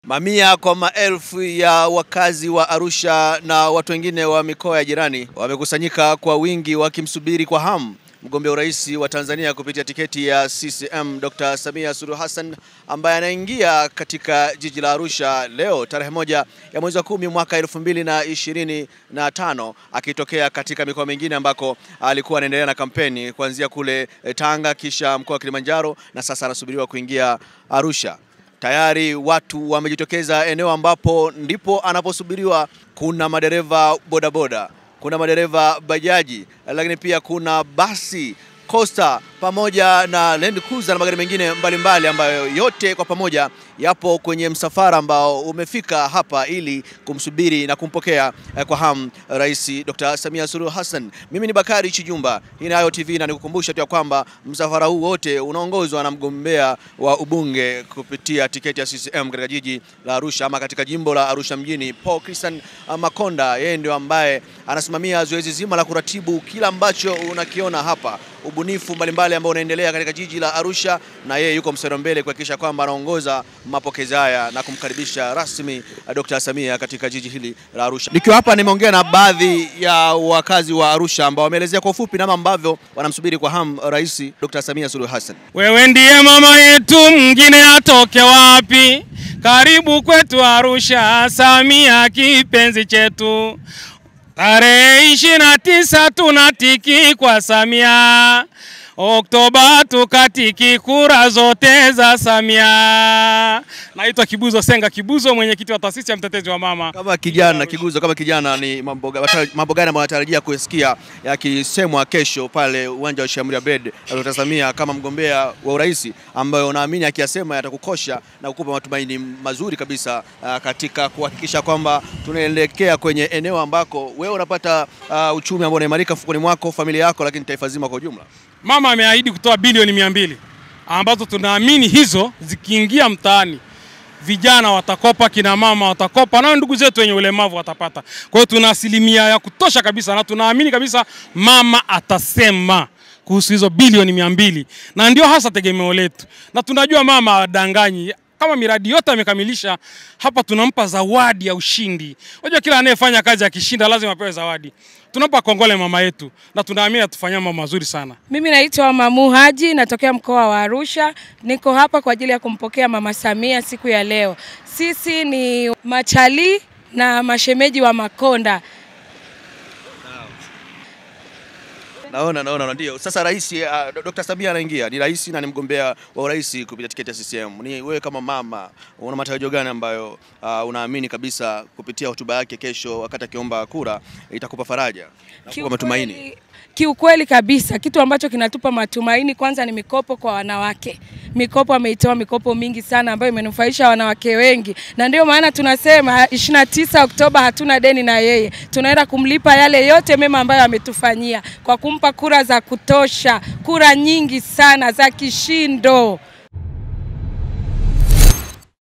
Mamia kwa maelfu ya wakazi wa Arusha na watu wengine wa mikoa ya jirani wamekusanyika kwa wingi wakimsubiri kwa hamu mgombea urais wa Tanzania kupitia tiketi ya CCM Dr. Samia Suluhu Hassan ambaye anaingia katika jiji la Arusha leo tarehe 1 ya mwezi wa 10 mwaka 2025 akitokea katika mikoa mingine ambako alikuwa anaendelea na kampeni kuanzia kule Tanga kisha mkoa wa Kilimanjaro na sasa anasubiriwa kuingia Arusha. Tayari watu wamejitokeza eneo ambapo ndipo anaposubiriwa. Kuna madereva bodaboda, kuna madereva bajaji, lakini pia kuna basi Costa pamoja na Land Cruiser na magari mengine mbalimbali ambayo yote kwa pamoja yapo kwenye msafara ambao umefika hapa ili kumsubiri na kumpokea kwa hamu Rais Dr. Samia Suluhu Hassan. Mimi ni Bakari Chijumba, hii ni Ayo TV na nikukumbusha tu kwamba msafara huu wote unaongozwa na mgombea wa ubunge kupitia tiketi ya CCM katika jiji la Arusha ama katika jimbo la Arusha mjini, Paul Christian Makonda. Yeye ndio ambaye anasimamia zoezi zima la kuratibu kila ambacho unakiona hapa, ubunifu mbalimbali ambao unaendelea katika jiji la Arusha, na yeye yuko mstari mbele kuhakikisha kwamba anaongoza mapokezi haya na kumkaribisha rasmi Dr. Samia katika jiji hili la Arusha. Nikiwa hapa nimeongea na baadhi ya wakazi wa Arusha ambao wameelezea kwa ufupi namna ambavyo wanamsubiri kwa hamu Rais Dr. Samia Suluhu Hassan. Wewe ndiye mama yetu, mwingine atoke wapi? Karibu kwetu Arusha, Samia kipenzi chetu. Tarehe 29 tunatiki kwa Samia, Oktoba tukatiki kura zote za Samia. Naitwa Kibuzo Senga Kibuzo, mwenyekiti wa taasisi ya mtetezi wa mama. Kama kijana Kibuzo, kama kijana ni mambo gani ambayo unatarajia kusikia yakisemwa kesho pale uwanja wa Shamria Bed na Dr. Samia kama mgombea wa urais, ambayo unaamini akiyasema yatakukosha na kukupa matumaini mazuri kabisa katika kuhakikisha kwamba tunaelekea kwenye eneo ambako wewe unapata uchumi ambao unaimarika mfukoni mwako, familia yako, lakini taifa zima kwa ujumla? Mama ameahidi kutoa bilioni 200 ambazo tunaamini hizo zikiingia mtaani vijana watakopa, kina mama watakopa, na ndugu zetu wenye ulemavu watapata. Kwa hiyo tuna asilimia ya kutosha kabisa na tunaamini kabisa mama atasema kuhusu hizo bilioni 200, na ndio hasa tegemeo letu. Na tunajua mama adanganyi, kama miradi yote amekamilisha hapa tunampa zawadi ya ushindi. Unajua kila anayefanya kazi akishinda lazima apewe zawadi. Tunampa kongole mama yetu na tunaamini atufanyia mambo mazuri sana. Mimi naitwa Mamu Haji, natokea mkoa wa Arusha. Niko hapa kwa ajili ya kumpokea Mama Samia siku ya leo. Sisi ni machali na mashemeji wa Makonda. Naona ndio. Sasa Rais Dr. Samia anaingia, ni rais na ni mgombea wa urais kupitia tiketi ya CCM. Ni wewe kama mama una matarajio gani ambayo unaamini kabisa kupitia hotuba yake kesho wakati akiomba kura itakupa faraja na kukupa matumaini? Kiukweli kabisa, kitu ambacho kinatupa matumaini kwanza ni mikopo kwa wanawake. Mikopo ameitoa mikopo mingi sana ambayo imenufaisha wanawake wengi. Na ndio maana tunasema 29 Oktoba hatuna deni na yeye. Tunaenda kumlipa yale yote mema ambayo ametufanyia kwa kumpa kura za kutosha, kura nyingi sana za kishindo.